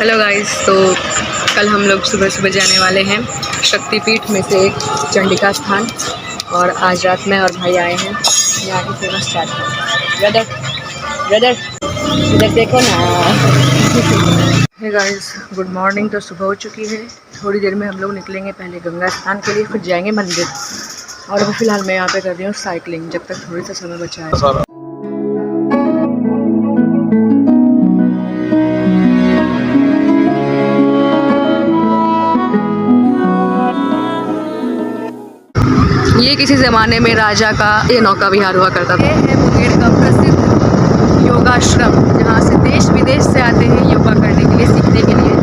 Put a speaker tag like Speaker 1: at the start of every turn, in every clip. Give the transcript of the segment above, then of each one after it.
Speaker 1: Hello guys, तो कल हम लोग सुबह सुबह जाने वाले हैं शक्तिपीठ में से एक चंडिका स्थान। और आज रात में और भाई आए हैं यहाँ की फेमस चाट। ब्रदर इधर देखो ना। Hey guys, good morning. तो सुबह हो चुकी है। थोड़ी देर में हम लोग निकलेंगे पहले गंगा स्नान के लिए, फिर जाएंगे मंदिर। और अभी फ़िलहाल मैं यहाँ पे कर रही हूँ साइकिलिंग, जब तक थोड़ी सा समय बचा है। ये किसी ज़माने में राजा का ये नौका विहार हुआ करता था। ये है मुंगेर का प्रसिद्ध योगाश्रम, जहाँ से देश विदेश से आते हैं योगा करने के लिए, सीखने के लिए।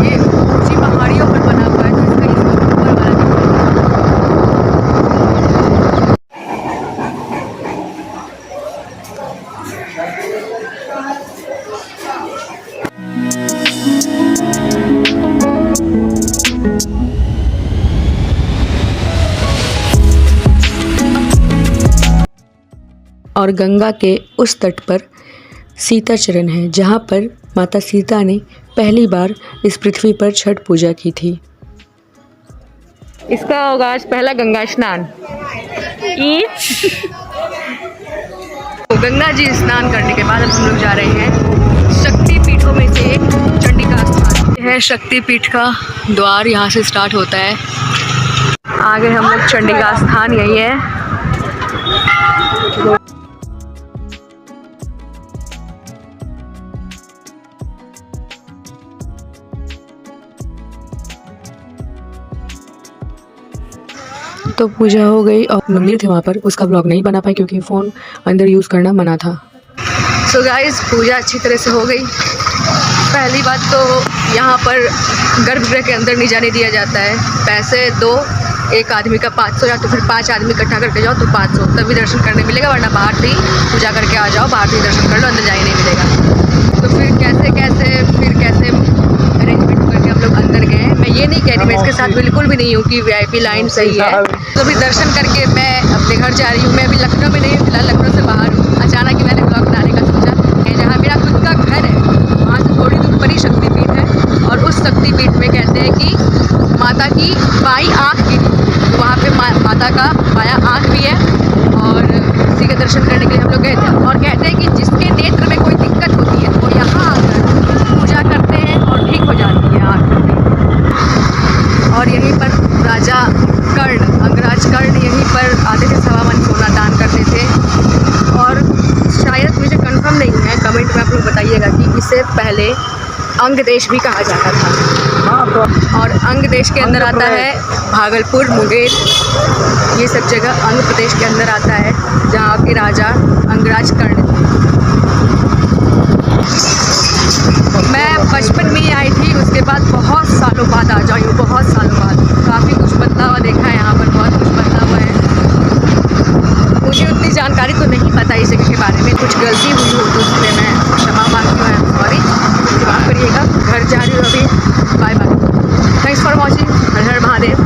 Speaker 1: ये ऊंची पहाड़ियों पर बना हुआ है, तो इसका ऊपर वाला और गंगा के उस तट पर सीता चरण है, जहाँ पर माता सीता ने पहली बार इस पृथ्वी पर छठ पूजा की थी। इसका होगा आज पहला गंगा स्नान। तो गंगा जी स्नान करने के बाद हम लोग जा रहे हैं शक्ति पीठों में से एक चंडिका स्थान। यह है शक्ति पीठ का द्वार, यहाँ से स्टार्ट होता है। आगे हम लोग चंडिका स्थान यही है। तो पूजा हो गई और मंदिर थे वहाँ पर, उसका ब्लॉग नहीं बना पाई क्योंकि फ़ोन अंदर यूज़ करना मना था। सो गाइस, पूजा अच्छी तरह से हो गई। पहली बात तो यहाँ पर गर्भगृह के अंदर नहीं जाने दिया जाता है। पैसे दो, एक आदमी का 500, या तो फिर 5 आदमी इकट्ठा करके जाओ तो 500, तभी दर्शन करने मिलेगा, वरना बाहर से ही पूजा करके आ जाओ, बाहर से ही दर्शन कर लो, अंदर जाने नहीं मिलेगा। तो फिर कैसे अरेंजमेंट करके हम लोग अंदर गए। मैं ये नहीं कह रही, मैं इसके साथ बिल्कुल भी नहीं हूँ कि VIP लाइन सही है। तो अभी दर्शन करके मैं अपने घर जा रही हूँ। मैं अभी लखनऊ में नहीं हूँ, फिलहाल लखनऊ से बाहर हूँ। अचानक ही मैंने ब्लॉग बनाने का सोचा कि जहाँ मेरा खुद का घर है वहाँ से थोड़ी दूर पर ही शक्तिपीठ है, और उस शक्तिपीठ में कहते हैं कि माता की बाई आँख की, तो वहाँ पे माता का बाया आँख भी है, और उसी के दर्शन करने के लिए हम लोग गए थे। और कहते हैं कि जिसके नेत्र में कोई दिक्कत होती है तो वो यहाँ आकर पूजा करते हैं और ठीक हो जाती है आँख। और यहीं पर राजा कर्ण, अंगराज कर्ण यहीं पर आते थे, 1.25 सोना दान करते थे। और शायद, मुझे कंफर्म नहीं है, कमेंट में आप लोग बताइएगा कि इसे पहले अंग देश भी कहा जाता था। और अंग देश के अंदर आता है भागलपुर, मुंगेर, ये सब जगह आंध्र प्रदेश के अंदर आता है, जहाँ के राजा अंगराज कर्ण थे। मैं बचपन में ही आई थी, उसके बाद बहुत सालों बाद आ जाई हूँ, बहुत सालों बाद। काफ़ी कुछ बदलाव देखा है यहाँ पर, बहुत कुछ बदला हुआ है। मुझे उतनी जानकारी तो नहीं पता इस जगह के बारे में, कुछ गलती हुई हो तो उसमें मैं क्षमा मांगती हूँ, सॉरी। माफ़ करिएगा। घर जा रही हूँ अभी। Bye bye, thanks for watching. Har Har Mahadev.